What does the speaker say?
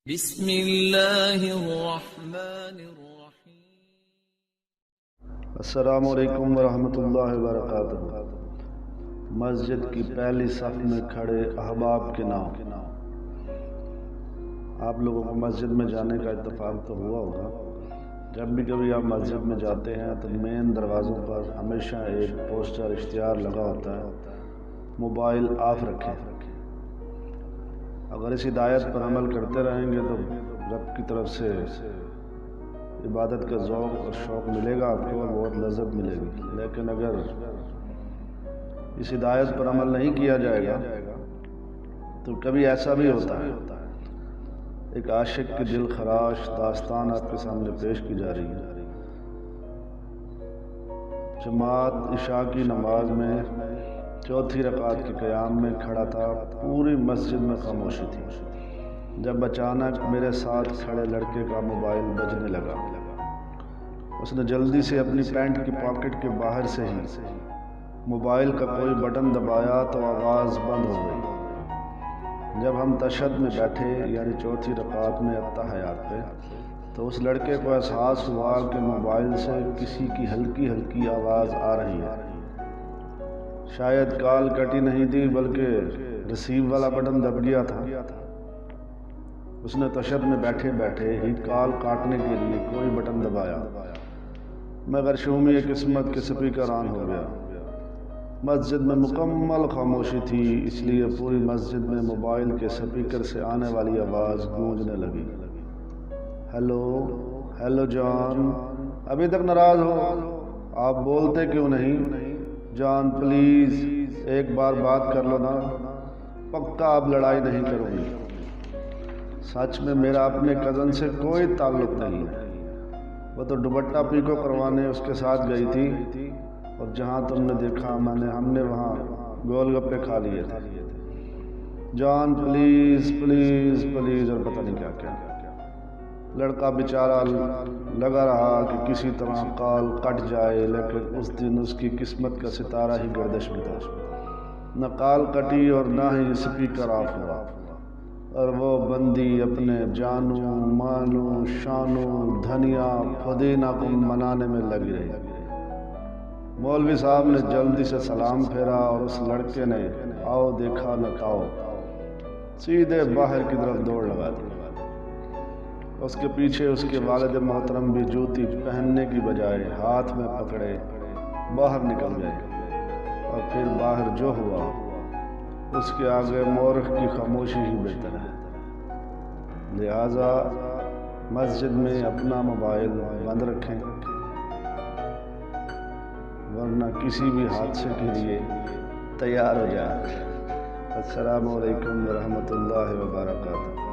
بسم اللہ الرحمن الرحیم۔ السلام علیکم ورحمۃ اللہ وبرکاتہ۔ مسجد کی پہلی صف میں کھڑے احباب کے نام۔ آپ لوگوں کو مسجد میں جانے کا اتفاق تو ہوا ہوگا۔ جب بھی کبھی آپ مسجد میں جاتے ہیں تو مین دروازوں پر ہمیشہ ایک پوسٹر اشتہار لگا ہوتا ہے، موبائل آف رکھیں۔ اگر اس ہدایت پر عمل کرتے رہیں گے تو رب کی طرف سے عبادت کا ذوق اور شوق ملے گا آپ کو، اور بہت لذت ملے گی۔ لیکن اگر اس ہدایت پر عمل نہیں کیا جائے گا تو کبھی ایسا بھی ہوتا ہے۔ ایک عاشق کی دل خراش داستان آپ کے سامنے پیش کی جا رہی ہے۔ جماعت عشاء کی نماز میں چوتھی رکعت کے قیام میں کھڑا تھا، پوری مسجد میں خاموشی تھی، جب اچانک میرے ساتھ کھڑے لڑکے کا موبائل بجنے لگا۔ اس نے جلدی سے اپنی پینٹ کی پاکٹ کے باہر سے ہی موبائل کا کوئی بٹن دبایا تو آواز بند ہو گئی۔ جب ہم تشہد میں بیٹھے، یعنی چوتھی رکعت میں التحیات پہ، تو اس لڑکے کو احساس ہوا کہ موبائل سے کسی کی ہلکی ہلکی آواز آ رہی ہے۔ شاید کال کٹی نہیں تھی بلکہ ریسیو والا بٹن دب گیا تھا۔ اس نے تشہد میں بیٹھے بیٹھے ہی کال کاٹنے کے لیے کوئی بٹن دبایا، مگر شومی قسمت کے سپیکر آن ہو گیا۔ مسجد میں مکمل خاموشی تھی، اس لیے پوری مسجد میں موبائل کے سپیکر سے آنے والی آواز گونجنے لگی۔ ہیلو ہیلو جان، ابھی تک ناراض ہو؟ آپ بولتے کیوں نہیں؟ جان پلیز ایک بار بات کر لو نا، پکا آپ لڑائی نہیں کرو گی۔ سچ میں میرا اپنے کزن سے کوئی تعلق نہیں ہے، وہ تو دوپٹہ پیکو کروانے اس کے ساتھ گئی تھی، اور جہاں تم نے دیکھا ہم نے وہاں گول گپے کھا لیے تھے۔ جان پلیز پلیز پلیز، اور پتہ نہیں کیا کیا۔ لڑکا بیچارہ لگا رہا کہ کسی طرح کال کٹ جائے، لیکن اس دن اس کی قسمت کا ستارہ ہی گردش میں تھا۔ نہ کال کٹی اور نہ ہی سپیکر آف ہوا، اور وہ بندی اپنے جانو مانو شانو دھنیا پودینہ کو منانے میں لگی رہی۔ مولوی صاحب نے جلدی سے سلام پھیرا اور اس لڑکے نے آؤ دیکھا نہ کاؤ سیدھے باہر کی طرف دوڑ لگا دی۔ اس کے پیچھے اس کے والد محترم بھی جوتی پہننے کی بجائے ہاتھ میں پکڑے باہر نکل گئے، اور پھر باہر جو ہوا اس کے آگے مورخ کی خاموشی ہی بہتر ہے۔ لہٰذا مسجد میں اپنا موبائل بند رکھیں، ورنہ کسی بھی حادثے کے لیے تیار ہو جائیں۔ السلام علیکم ورحمۃ اللہ وبرکاتہ۔